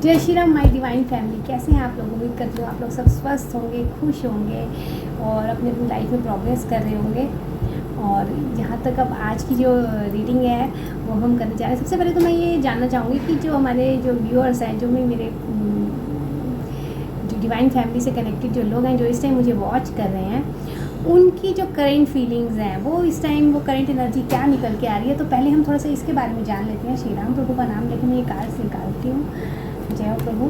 जय Shri Ram my divine family, कैसे हैं आप लोग। उम्मीद करती हूँ आप लोग सब स्वस्थ होंगे, खुश होंगे और अपनी अपनी लाइफ में प्रोग्रेस कर रहे होंगे। और जहाँ तक अब आज की जो रीडिंग है वो हम करने जा रहे हैं। सबसे पहले तो मैं ये जानना चाहूँगी कि जो हमारे जो व्यूअर्स हैं, जो मेरे जो डिवाइन फैमिली से कनेक्टेड जो लोग हैं, जो इस टाइम मुझे वॉच कर रहे हैं, उनकी जो करंट फीलिंग्स हैं, वो इस टाइम वो करंट एनर्जी क्या निकल के आ रही है। तो पहले हम थोड़ा सा इसके बारे में जान लेते हैं। श्री राम प्रभु का नाम लेकर मैं ये कार्ड्स निकालती हूँ। जय हो प्रभु।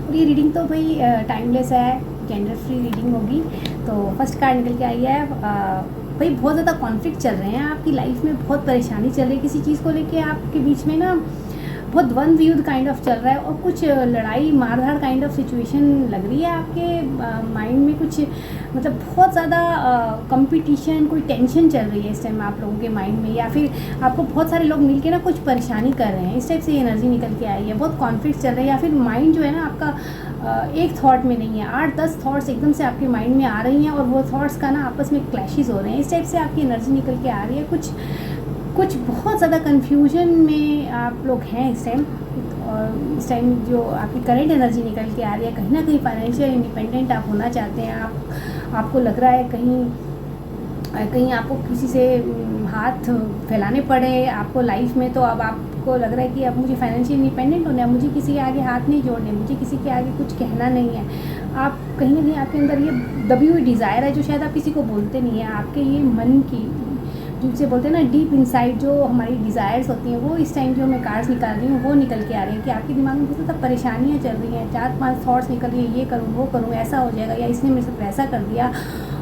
और ये रीडिंग तो भाई टाइमलेस है, जेंडर फ्री रीडिंग होगी। तो फर्स्ट कार्ड निकल के आई है। भाई बहुत ज़्यादा कॉन्फ्लिक्ट चल रहे हैं आपकी लाइफ में, बहुत परेशानी चल रही है किसी चीज़ को लेके। आपके बीच में ना बहुत द्वंद्व युद्ध काइंड ऑफ चल रहा है और कुछ लड़ाई मारधाड़ काइंड ऑफ सिचुएशन लग रही है आपके माइंड में। कुछ मतलब बहुत ज़्यादा कंपटीशन, कोई टेंशन चल रही है इस टाइम आप लोगों के माइंड में, या फिर आपको बहुत सारे लोग मिलके ना कुछ परेशानी कर रहे हैं। इस टाइप से ये एनर्जी निकल के आई है। बहुत कॉन्फ्लिक्ट चल रहा है, या फिर माइंड जो है ना आपका एक थॉट में नहीं है, 8-10 थॉट्स एकदम से आपके माइंड में आ रही हैं और वो थॉट्स का ना आपस में क्लैशेस हो रहे हैं। इस टाइप से आपकी एनर्जी निकल के आ रही है। कुछ बहुत ज़्यादा कन्फ्यूजन में आप लोग हैं इस टाइम। और इस टाइम जो आपकी करंट एनर्जी निकल के आ रही है, कहीं ना कहीं फाइनेंशियल इंडिपेंडेंट आप होना चाहते हैं। आपको लग रहा है कहीं आपको किसी से हाथ फैलाने पड़े आपको लाइफ में। तो अब आपको लग रहा है कि अब मुझे फाइनेंशियल इंडिपेंडेंट होना है, मुझे किसी के आगे हाथ नहीं जोड़ने, मुझे किसी के आगे कुछ कहना नहीं है। आप कहीं ना कहीं आपके अंदर ये दबी हुई डिज़ायर है जो शायद आप किसी को बोलते नहीं है। आपके ये मन की जिसे बोलते हैं ना डीप इनसाइड जो हमारी डिज़ायर्स होती हैं, वो इस टाइम जो मैं कार्ड्स निकाल रही हूँ वो निकल के आ रही हैं कि आपके दिमाग में बहुत ज़्यादा परेशानियाँ चल रही हैं। 4-5 थॉट्स निकल रही हैं, ये करूँ वो करूँ, ऐसा हो जाएगा, या इसने मेरे साथ वैसा कर दिया।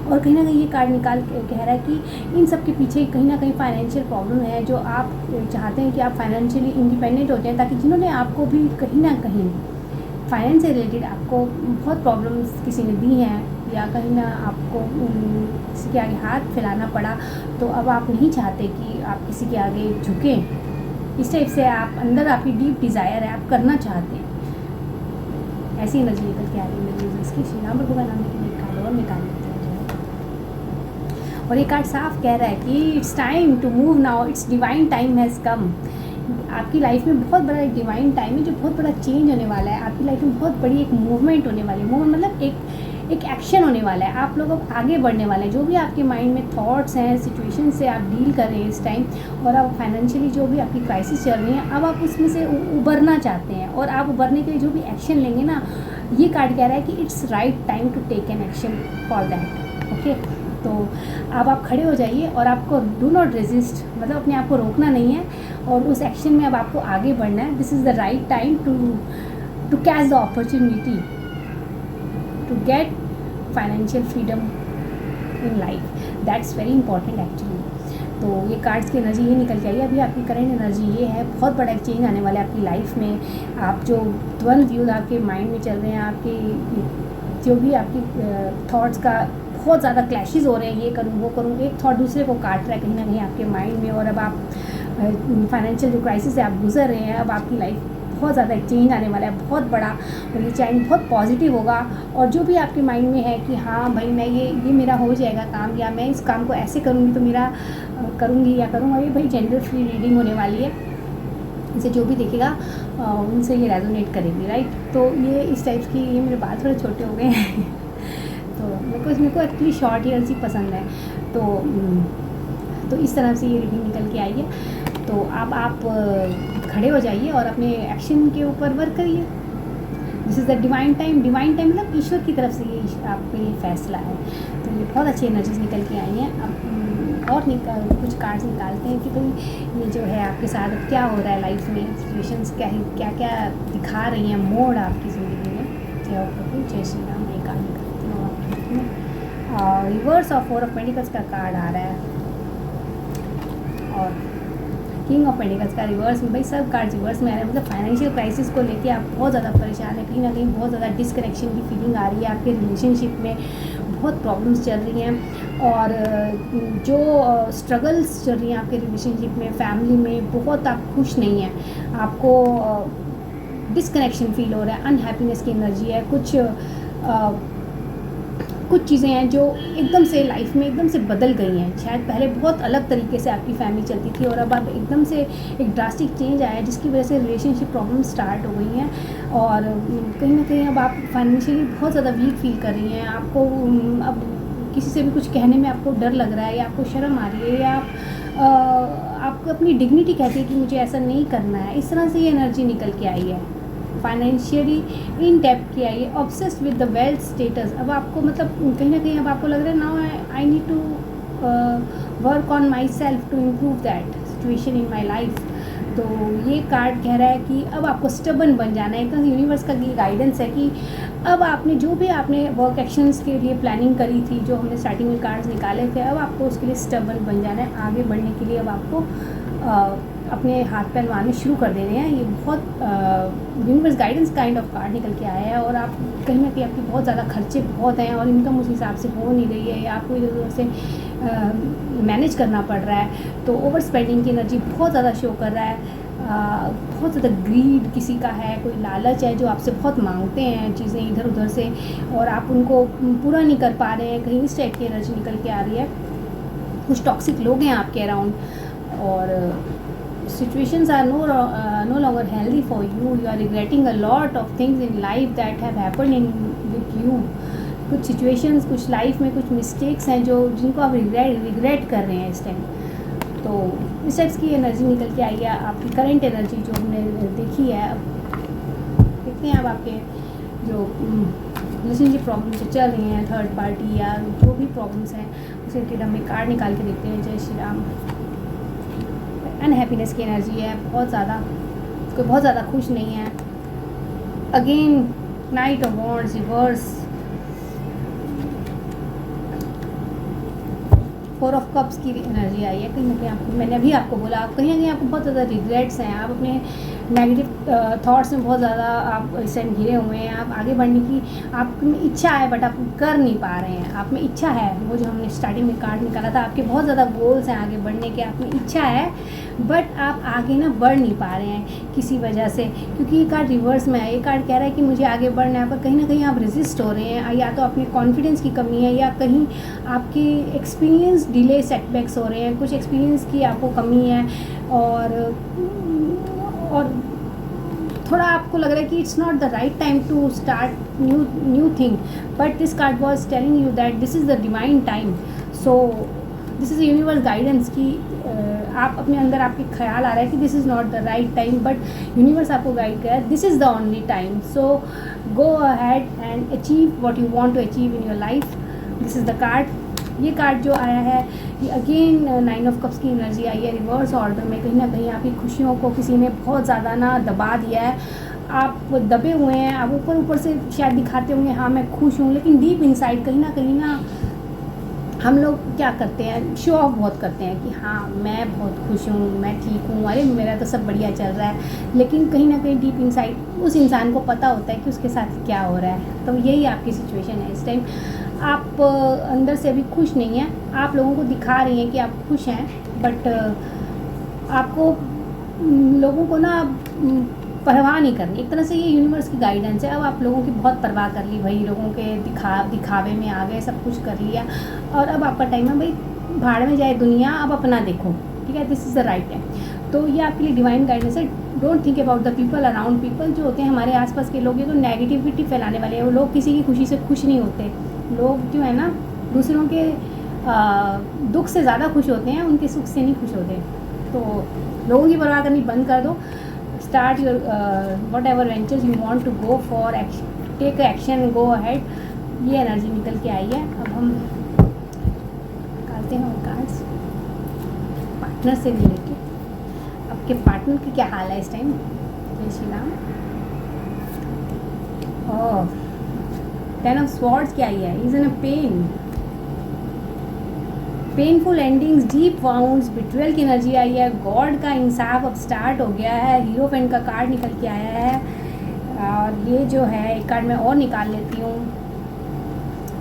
और कहीं ना कहीं ये कार्ड निकाल के कह रहा है कि इन सब के पीछे कहीं ना कहीं फाइनेंशियल प्रॉब्लम है, जो आप चाहते हैं कि आप फाइनेंशियली इंडिपेंडेंट हो जाएं, ताकि जिन्होंने आपको भी कहीं ना कहीं फाइनेंस से रिलेटेड आपको बहुत प्रॉब्लम्स किसी ने दी हैं, या कहीं ना आपको किसी के आगे हाथ फैलाना पड़ा, तो अब आप नहीं चाहते कि आप किसी के आगे झुकें। इस टाइप से आप अंदर आपकी डीप डिज़ायर है, आप करना चाहते हैं। ऐसी एनर्जी निकल के आ रही है मेरी इसकी। श्री राम प्रभु का नाम लेकर एक कार्ड और निकाल लेते हैं। और ये कार्ड साफ कह रहा है कि it's time to move now, it's divine time has come. आपकी लाइफ में बहुत बड़ा एक डिवाइन टाइम है, जो बहुत बड़ा चेंज होने वाला है। आपकी लाइफ में बहुत बड़ी एक मूवमेंट होने वाली है। मूवमेंट मतलब एक एक्शन होने वाला है। आप लोग अब आगे बढ़ने वाले हैं। जो भी आपके माइंड में थॉट्स हैं, सिचुएशन से आप डील कर रहे हैं इस टाइम, और आप फाइनेंशियली जो भी आपकी क्राइसिस चल रही है, अब आप उसमें से उबरना चाहते हैं। और आप उबरने के लिए जो भी एक्शन लेंगे ना, ये कार्ड कह रहा है कि it's right time to take an action for that. Okay, तो अब आप खड़े हो जाइए और आपको डू नॉट रेजिस्ट, मतलब अपने आप को रोकना नहीं है और उस एक्शन में अब आपको आगे बढ़ना है। This is the right time to catch the opportunity to get financial freedom in life. That's very important actually. तो ये कार्ड्स की एनर्जी ये निकल के आई है। अभी आपकी करंट एनर्जी ये है, बहुत बड़ा एक चेंज आने वाला है आपकी लाइफ में। आप जो द्वंद्व युद्ध आपके माइंड में चल रहे हैं, आपकी जो भी आपकी थॉट्स का बहुत ज़्यादा क्लैशेस हो रहे हैं, ये करूँ वो करूँ, एक थॉट दूसरे को काट रहा है कहीं ना कहीं आपके माइंड में। और अब आप फाइनेंशियल जो क्राइसिस से आप गुजर रहे हैं, अब आपकी लाइफ बहुत ज़्यादा एक चेंज आने वाला है, बहुत बड़ा। और ये चेंज बहुत पॉजिटिव होगा। और जो भी आपके माइंड में है कि हाँ भाई मैं ये मेरा हो जाएगा काम, या मैं इस काम को ऐसे करूँगी तो मेरा करूँगी या करूँगा, ये भाई जेंडर फ्री रीडिंग होने वाली है। इसे जो भी देखेगा उनसे ये रेजोनेट करेगी, राइट। तो ये इस टाइप की, ये मेरे बाल थोड़े छोटे हो गए हैं तो मेरे को एक्चुअली शॉर्ट हेयर्स ही पसंद है। तो इस तरह से ये रीडिंग निकल के आई है। तो अब आप खड़े हो जाइए और अपने एक्शन के ऊपर वर्क करिए। This is the divine time. Divine time मतलब ईश्वर की तरफ से ये आपके लिए फैसला है। तो ये बहुत अच्छी एनर्जीज निकल के आई हैं। अब और कुछ कार्ड्स निकालते हैं कि भाई ये जो है आपके साथ अब क्या हो रहा है लाइफ में, सिचुएशंस क्या क्या दिखा रही हैं मोड़ आपकी ज़िंदगी में। जय श्री राम। ये कार्ड निकालती हूँ आपके। रिवर्स ऑफ 4 ऑफ पेंटिकल्स का कार्ड आ रहा है और किंग ऑफ पेंटिकल्स का रिवर्स में। भाई सब कार्ड रिवर्स में आ रहे हैं, मतलब फाइनेंशियल क्राइसिस को लेके आप बहुत ज़्यादा परेशान हैं। कहीं ना कहीं बहुत ज़्यादा डिसकनेक्शन की फीलिंग आ रही है। आपके रिलेशनशिप में बहुत प्रॉब्लम्स चल रही हैं, और जो स्ट्रगल्स चल रही हैं आपके रिलेशनशिप में, फैमिली में, बहुत आप खुश नहीं हैं। आपको डिसकनेक्शन फील हो रहा है, अनहैप्पीनेस की एनर्जी है। कुछ चीज़ें हैं जो एकदम से लाइफ में एकदम से बदल गई हैं। शायद पहले बहुत अलग तरीके से आपकी फैमिली चलती थी और अब आप एकदम से एक ड्रास्टिक चेंज आया है जिसकी वजह से रिलेशनशिप प्रॉब्लम स्टार्ट हो गई हैं और कहीं ना कहीं अब आप फाइनेंशियली बहुत ज़्यादा वीक फील कर रही हैं। आपको अब किसी से भी कुछ कहने में आपको डर लग रहा है या आपको शर्म आ रही है या आपको अपनी डिग्निटी कहती है कि मुझे ऐसा नहीं करना है। इस तरह से ये एनर्जी निकल के आई है। फाइनेंशियली इन डेप्थ की आई है, obsessed with the wealth status. अब आपको मतलब कहीं ना कहीं अब आपको लग रहा है now I need to work on myself to improve that situation in my life. तो ये कार्ड कह रहा है कि अब आपको स्टबन बन जाना है। तो यूनिवर्स का ये गाइडेंस है कि अब आपने जो भी आपने वर्क एक्शंस के लिए प्लानिंग करी थी, जो हमने स्टार्टिंग में कार्ड्स निकाले थे, अब आपको उसके लिए स्टबन बन जाना है। आगे बढ़ने के लिए अब आपको अपने हाथ पैर मारने शुरू कर देने हैं। ये बहुत universe guidance kind of card निकल के आया है और आप कहीं ना कहीं आपके बहुत ज़्यादा खर्चे बहुत हैं और इनकम उस हिसाब से हो नहीं रही है या आपको इधर उधर से मैनेज करना पड़ रहा है। तो ओवर स्पेंडिंग की एनर्जी बहुत ज़्यादा शो कर रहा है। बहुत ज़्यादा ग्रीड किसी का है, कोई लालच है जो आपसे बहुत मांगते हैं चीज़ें इधर उधर से और आप उनको पूरा नहीं कर पा रहे हैं। कहीं इस टाइप की एनर्जी निकल के आ रही है। कुछ टॉक्सिक लोग हैं आपके अराउंड और situations are no longer healthy for you. You are regretting a lot of things in life that have happened in with you. कुछ situations, कुछ लाइफ में कुछ मिस्टेक्स हैं जो जिनको आप रिग्रेट कर रहे हैं इस टाइम। तो इस टाइप्स की एनर्जी निकल के आई है। आपकी करंट एनर्जी जो हमने देखी है, अब देखते हैं अब आपके जो रिलेशनशिप प्रॉब्लम जो चल रही हैं, थर्ड पार्टी या जो भी प्रॉब्लम्स हैं उसके रिलेटेड हम एक कार्ड निकाल के देखते हैं। जय श्री राम। अनहैप्पीनेस की एनर्जी है बहुत ज़्यादा, कोई बहुत ज़्यादा खुश नहीं है। Again night of wands reverse, 4 of cups की एनर्जी आई है। कहीं ना कहीं आपको, मैंने अभी आपको बोला, कहीं ना कहीं आपको बहुत ज़्यादा रिग्रेट्स हैं। आप अपने नेगेटिव थॉट्स में बहुत ज़्यादा आप इस टाइम घिरे हुए हैं। आप आगे बढ़ने की आप में इच्छा है बट आप कर नहीं पा रहे हैं। आप में इच्छा है, वो जो हमने स्टार्टिंग में कार्ड निकाला था, आपके बहुत ज़्यादा गोल्स हैं आगे बढ़ने के, आप में इच्छा है बट आप आगे ना बढ़ नहीं पा रहे हैं किसी वजह से, क्योंकि ये कार्ड रिवर्स में है। ये कार्ड कह रहा है कि मुझे आगे बढ़ना है पर कहीं ना कहीं आप रेजिस्ट हो रहे हैं। या तो अपने कॉन्फिडेंस की कमी है या कहीं आपकी एक्सपीरियंस डिले सेटबैक्स हो रहे हैं, कुछ एक्सपीरियंस की आपको कमी है और थोड़ा आपको लग रहा है कि it's not the right time to start new thing, but this card was telling you that this is the divine time. So this is universe guidance कि आप अपने अंदर आपके ख्याल आ रहा है कि this is not the right time, but universe आपको गाइड कर रहा है this is the only time. So go ahead and achieve what you want to achieve in your life. This is the card. ये card जो आया है ये again 9 of cups की एनर्जी आई है रिवर्स ऑर्डर में। कहीं ना कहीं आपकी खुशियों को किसी ने बहुत ज़्यादा ना दबा दिया है। आप दबे हुए हैं। आप ऊपर से शायद दिखाते होंगे हाँ मैं खुश हूँ, लेकिन डीप इनसाइड कहीं ना हम लोग क्या करते हैं, शो ऑफ बहुत करते हैं कि हाँ मैं बहुत खुश हूँ, मैं ठीक हूँ, अरे मेरा तो सब बढ़िया चल रहा है। लेकिन कहीं ना कहीं डीप इनसाइड उस इंसान को पता होता है कि उसके साथ क्या हो रहा है। तो यही आपकी सिचुएशन है इस टाइम। आप अंदर से अभी खुश नहीं हैं। आप लोगों को दिखा रही हैं कि आप खुश हैं बट आपको लोगों को ना परवाह नहीं करनी। एक तरह से ये यूनिवर्स की गाइडेंस है। अब आप लोगों की बहुत परवाह कर ली भाई, लोगों के दिखावे में आ गए, सब कुछ कर लिया और अब आपका टाइम है भाई भाड़ में जाए दुनिया, अब अपना देखो, ठीक है। This is the right time. तो ये आपके लिए डिवाइन गाइडेंस है। Don't think about the people around. People जो होते हैं हमारे आसपास के लोग, ये तो नेगेटिविटी फैलाने वाले हैं। वो लोग किसी की खुशी से खुश नहीं होते। लोग जो है ना दूसरों के दुख से ज़्यादा खुश होते हैं, उनके सुख से नहीं खुश होते। तो लोगों की परवाह करनी बंद कर दो। Start your whatever ventures you want to go for, take action, go ahead. ये एनर्जी निकल के आई है। अब हम निकालते हैं और कार्ड्स पार्टनर से रिलेटेड। आपके पार्टनर की क्या हाल है इस टाइम। जय Shri Ram. Oh 10 of swords क्या आई है। Is in a pain, painful endings, deep wounds, betrayal की एनर्जी आई है। गॉड का इंसाफ अब स्टार्ट हो गया है। हीरो पेन का कार्ड निकल के आया है और ये जो है एक कार्ड मैं और निकाल लेती हूँ।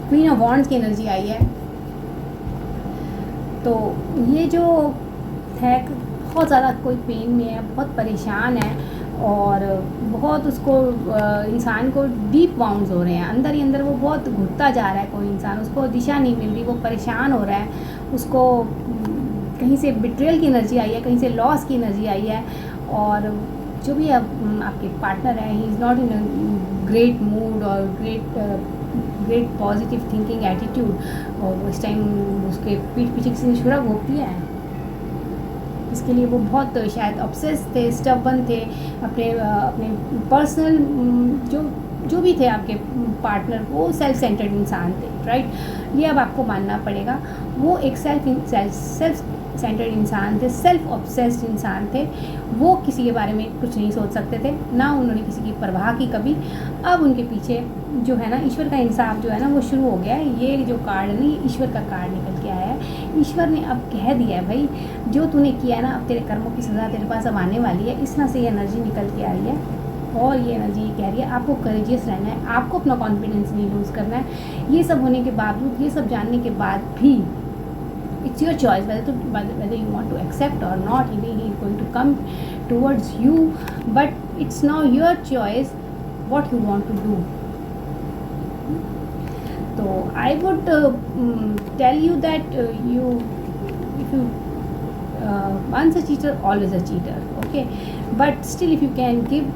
क्वीन ऑफ वॉन्ड्स की एनर्जी आई है। तो ये जो है बहुत ज़्यादा कोई पेन में है, बहुत परेशान है और बहुत उसको इंसान को डीप बाउंड्स हो रहे हैं, अंदर ही अंदर वो बहुत घुटता जा रहा है। कोई इंसान, उसको दिशा नहीं मिल रही, वो परेशान हो रहा है, उसको कहीं से बिट्रेयल की एनर्जी आई है, कहीं से लॉस की एनर्जी आई है। और जो भी आपके पार्टनर है, he is not in a great mood और ग्रेट पॉजिटिव थिंकिंग एटीट्यूड, और उस टाइम उसके पीठ पीछे किसी ने छुरा घोंप दिया है। इसके लिए वो बहुत शायद ऑब्सेस थे, स्टबर्न थे, अपने पर्सनल जो भी थे आपके पार्टनर, वो सेल्फ सेंटर्ड इंसान थे, राइट। ये अब आपको मानना पड़ेगा, वो एक सेल्फ सेंटर्ड इंसान थे, सेल्फ ऑब्सेस्ड इंसान थे। वो किसी के बारे में कुछ नहीं सोच सकते थे, ना उन्होंने किसी की परवाह की कभी। अब उनके पीछे जो है ना, ईश्वर का इंसाफ जो है ना, वो शुरू हो गया है। ये जो कार्ड है ना, ये ईश्वर का कार्ड निकल के आया है। ईश्वर ने अब कह दिया है, भाई जो तूने किया है ना, अब तेरे कर्मों की सज़ा तेरे पास अब आने वाली है। इस तरह से ये एनर्जी निकल के आई है, और ये एनर्जी कह रही है आपको करेजियस रहना है, आपको अपना कॉन्फिडेंस नहीं लूज़ करना है। ये सब होने के बावजूद, ये सब जानने के बाद भी, it's your choice whether you want to accept or not. He is going to come towards you, but it's now your choice what you want to do. So I would tell you that if you once a cheater, always a cheater, okay. But still, if you can give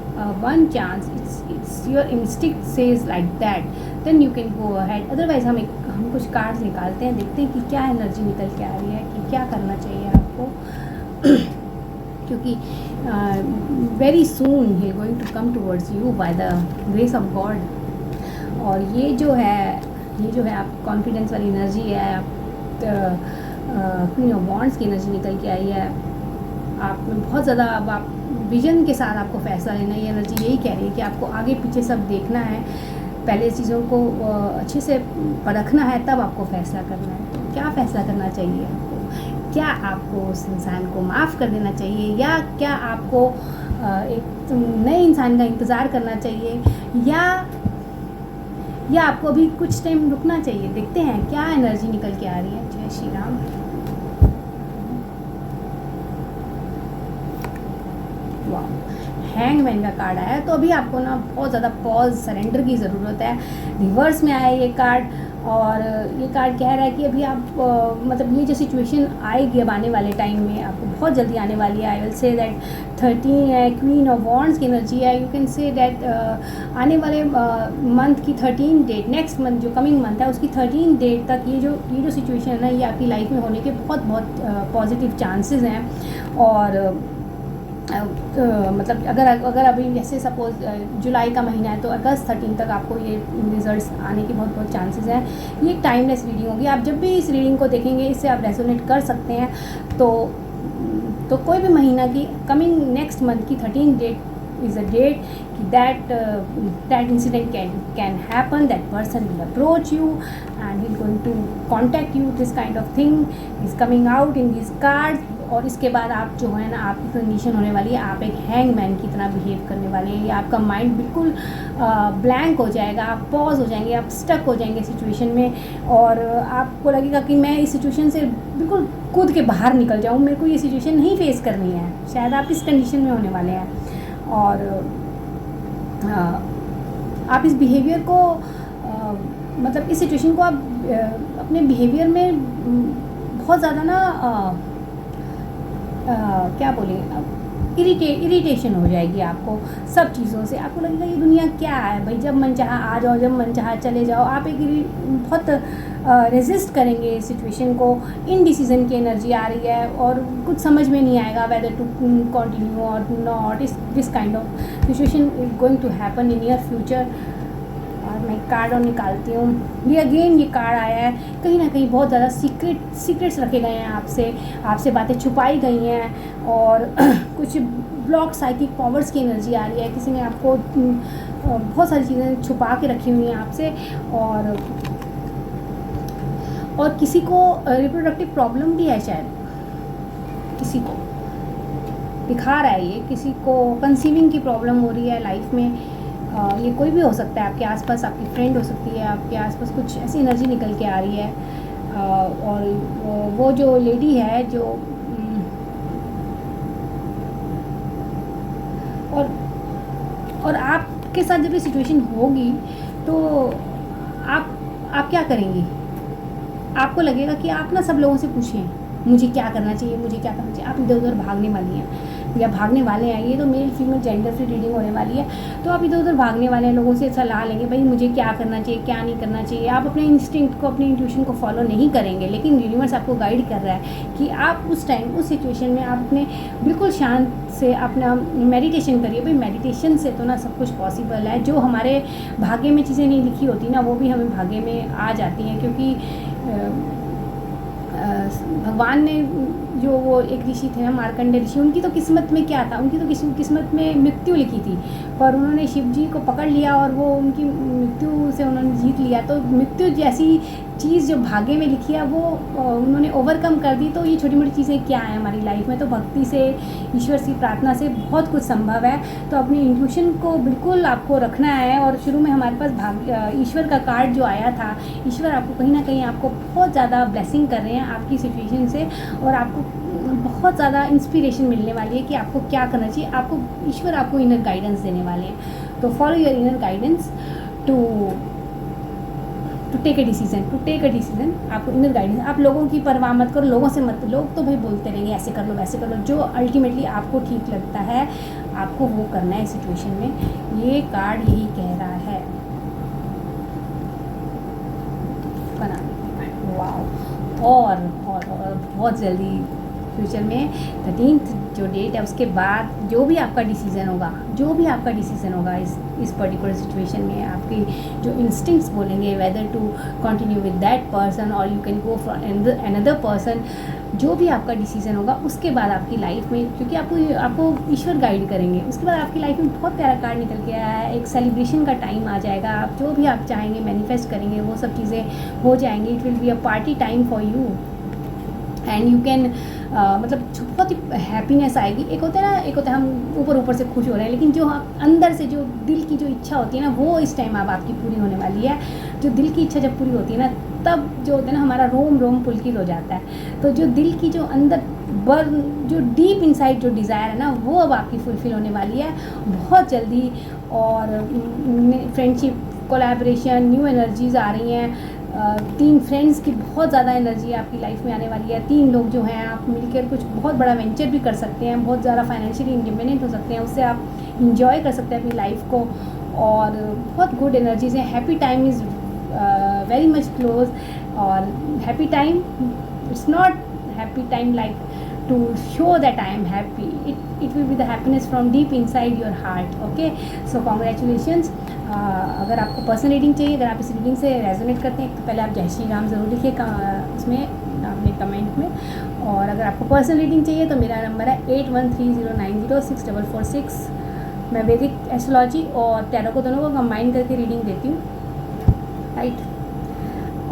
one chance, it's your instinct says like that, then you can go ahead. Otherwise हम कुछ cards निकालते हैं, देखते हैं कि क्या energy निकल के आ रही है, कि क्या करना चाहिए आपको। क्योंकि वेरी सून ही going to come towards you by the grace of God. और ये जो है आप कॉन्फिडेंस वाली एनर्जी है, आप क्वीन ऑफ वॉन्ड्स की एनर्जी निकल के आई है। आप में बहुत ज़्यादा अब आप विजन के साथ आपको फैसला लेना है। ये एनर्जी यही कह रही है कि आपको आगे पीछे सब देखना है, पहले चीज़ों को अच्छे से परखना है, तब आपको फैसला करना है। तो क्या फ़ैसला करना चाहिए आपको? क्या आपको उस इंसान को माफ़ कर देना चाहिए, या क्या आपको एक नए इंसान का इंतज़ार करना चाहिए, या आपको अभी कुछ टाइम रुकना चाहिए? देखते हैं क्या एनर्जी निकल के आ रही है। जय श्री राम। हैंगमैन का कार्ड आया है, तो अभी आपको ना बहुत ज़्यादा पॉज, सरेंडर की ज़रूरत है। रिवर्स में आया ये कार्ड, और ये कार्ड कह रहा है कि अभी आप मतलब ये जो सिचुएशन आएगी अब आने वाले टाइम में, आपको बहुत जल्दी आने वाली है। आई विल से दैट 13 है, क्वीन ऑफ वॉन्ड्स की एनर्जी है। यू कैन से दैट आने वाले मंथ की 13 डेट, नेक्स्ट मंथ जो कमिंग मंथ है उसकी 13 डेट तक ये जो सिचुएशन है ना, ये आपकी लाइफ में होने के बहुत पॉजिटिव चांसेस हैं। और मतलब अगर अभी जैसे सपोज जुलाई का महीना है, तो अगस्त 13 तक आपको ये रिजल्ट्स आने की बहुत चांसेस हैं। ये एक टाइमलेस रीडिंग होगी। आप जब भी इस रीडिंग को देखेंगे, इससे आप रेजोनेट कर सकते हैं। तो कोई भी महीना की कमिंग नेक्स्ट मंथ की 13 date is a date that incident can happen, that person will approach you and he's going to contact you. This kind of thing is coming out in these cards. और इसके बाद आप जो है ना, आपकी condition होने वाली है, आप एक हैंगमैन की तरह बिहेव करने वाले हैं, या आपका माइंड बिल्कुल ब्लैंक हो जाएगा, आप पॉज हो जाएंगे, आप स्टक हो जाएंगे सिचुएशन में, और आपको लगेगा कि मैं इस सिचुएशन से बिल्कुल कूद के बाहर निकल जाऊँ, मेरे को ये सिचुएशन नहीं फेस करनी है। शायद आप इस कंडीशन में होने वाले हैं, और आप इस बिहेवियर को मतलब इस सिचुएशन को आप अपने बिहेवियर में बहुत ज़्यादा ना क्या बोले, इरिटेशन हो जाएगी आपको सब चीज़ों से। आपको लगेगा ये दुनिया क्या है भाई, जब मन चाहा आ जाओ, जब मन चाहा चले जाओ। आप एक बहुत रेजिस्ट करेंगे इस सिचुएशन को। इनडिसीजन की एनर्जी आ रही है, और कुछ समझ में नहीं आएगा वेदर टू कंटिन्यू और not. This kind of situation is going to happen in your future. और मैं कार्ड और निकालती हूँ। ये अगेन ये कार्ड आया है, कहीं ना कहीं बहुत ज़्यादा सीक्रेट्स रखे गए हैं आपसे बातें छुपाई गई हैं, और कुछ ब्लॉक साइकिक पावर्स की एनर्जी आ रही है। किसी ने आपको बहुत सारी चीज़ें छुपा के रखी हुई हैं आपसे, और किसी को रिप्रोडक्टिव प्रॉब्लम भी है, शायद किसी को दिखा रहा है ये, किसी को कंसीविंग की प्रॉब्लम हो रही है लाइफ में। ये कोई भी हो सकता है, आपके आसपास आपकी फ्रेंड हो सकती है, आपके आसपास कुछ ऐसी एनर्जी निकल के आ रही है। और वो जो लेडी है जो और और आपके साथ जब ये सिचुएशन होगी तो आप क्या करेंगी? आपको लगेगा कि आप ना सब लोगों से पूछें मुझे क्या करना चाहिए, मुझे क्या करना चाहिए। आप इधर उधर भागने वाली हैं या भागने वाले हैं, ये तो male female gender free reading होने वाली है। तो आप इधर उधर भागने वाले हैं, लोगों से सलाह लेंगे भाई मुझे क्या करना चाहिए, क्या नहीं करना चाहिए। आप अपने इंस्टिंक्ट को, अपने इंट्यूशन को फॉलो नहीं करेंगे, लेकिन यूनिवर्स आपको गाइड कर रहा है कि आप उस टाइम, उस सिचुएशन में आप अपने बिल्कुल शांत से अपना मेडिटेशन करिए। भाई मेडिटेशन से तो ना सब कुछ पॉसिबल है। जो हमारे भाग्य में चीज़ें नहीं लिखी होती ना, वो भी हमें भाग्य में आ जाती हैं। क्योंकि भगवान ने जो वो एक ऋषि थे ना, मार्कंडे ऋषि, उनकी तो किस्मत में क्या था, उनकी तो किस्मत में मृत्यु लिखी थी, पर उन्होंने शिव जी को पकड़ लिया और वो उनकी मृत्यु से उन्होंने जीत लिया। तो मृत्यु जैसी चीज़ जो भाग्य में लिखी है वो उन्होंने ओवरकम कर दी। तो ये छोटी मोटी चीज़ें क्या हैं हमारी लाइफ में, तो भक्ति से, ईश्वर की प्रार्थना से बहुत कुछ संभव है। तो अपनी इंट्यूशन को बिल्कुल आपको रखना है। और शुरू में हमारे पास ईश्वर का कार्ड जो आया था, ईश्वर आपको कहीं ना कहीं आपको बहुत ज़्यादा ब्लेसिंग कर रहे हैं आपकी सिचुएशन से, और आपको बहुत ज़्यादा इंस्पिरेशन मिलने वाली है कि आपको क्या करना चाहिए। आपको ईश्वर आपको इनर गाइडेंस देने वाले हैं। तो follow your inner guidance to take a decision. आपको इनर गाइडेंस, आप लोगों की परवाह मत करो, लोगों से मत, लोग तो भाई बोलते रहेंगे ऐसे कर लो वैसे कर लो। जो अल्टीमेटली आपको ठीक लगता है आपको वो करना है सिचुएशन में। ये कार्ड यही कह रहा है। वाह। और बहुत जल्दी फ्यूचर में 13th जो डेट है उसके बाद जो भी आपका डिसीज़न होगा इस पर्टिकुलर सिचुएशन में, आपकी जो इंस्टिंक्ट्स बोलेंगे whether to continue with that person और you can go for another person, जो भी आपका डिसीज़न होगा उसके बाद आपकी लाइफ में, क्योंकि आपको ईश्वर गाइड करेंगे, उसके बाद आपकी लाइफ में बहुत प्यारा कार्ड निकल के आया है। एक सेलिब्रेशन का टाइम आ जाएगा। आप जो भी आप चाहेंगे मैनिफेस्ट करेंगे वो सब चीज़ें हो जाएंगी। It will be a party time for you and you can मतलब बहुत ही हैप्पीनेस आएगी। एक होता है हम ऊपर से खुश हो रहे हैं, लेकिन जो अंदर से जो दिल की जो इच्छा होती है ना, वो इस टाइम अब आपकी पूरी होने वाली है। जो दिल की इच्छा जब पूरी होती है ना, तब जो होता है ना हमारा रोम पुलकित हो जाता है। तो जो दिल की जो अंदर जो डीप इनसाइड जो डिज़ायर है ना, वो अब आपकी फुलफिल होने वाली है बहुत जल्दी। और फ्रेंडशिप, कोलैबोरेशन, न्यू एनर्जीज आ रही हैं। 3 फ्रेंड्स की बहुत ज़्यादा एनर्जी आपकी लाइफ में आने वाली है। 3 लोग जो हैं, आप मिलकर कुछ बहुत बड़ा वेंचर भी कर सकते हैं, बहुत ज़्यादा फाइनेंशियली इंडिपेंडेंट हो सकते हैं, उससे आप इंजॉय कर सकते हैं अपनी लाइफ को। और बहुत गुड एनर्जीज हैं। Happy time is very much close. और happy time, it's not happy time like to show that I am happy. It will be the happiness from deep inside your heart. Okay, so congratulations. अगर आपको personal reading चाहिए, अगर आप इस reading से resonate करते हैं तो पहले आप जय श्री राम ज़रूर लिखिए उसमें अपने कमेंट में। और अगर आपको पर्सनल रीडिंग चाहिए तो मेरा नंबर है 8130906446। मैं वैदिक एस्ट्रोलॉजी और टैरो को दोनों को कंबाइन करके रीडिंग देती हूँ, राइट।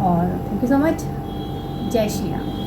और थैंक यू सो मच। जय श्री राम।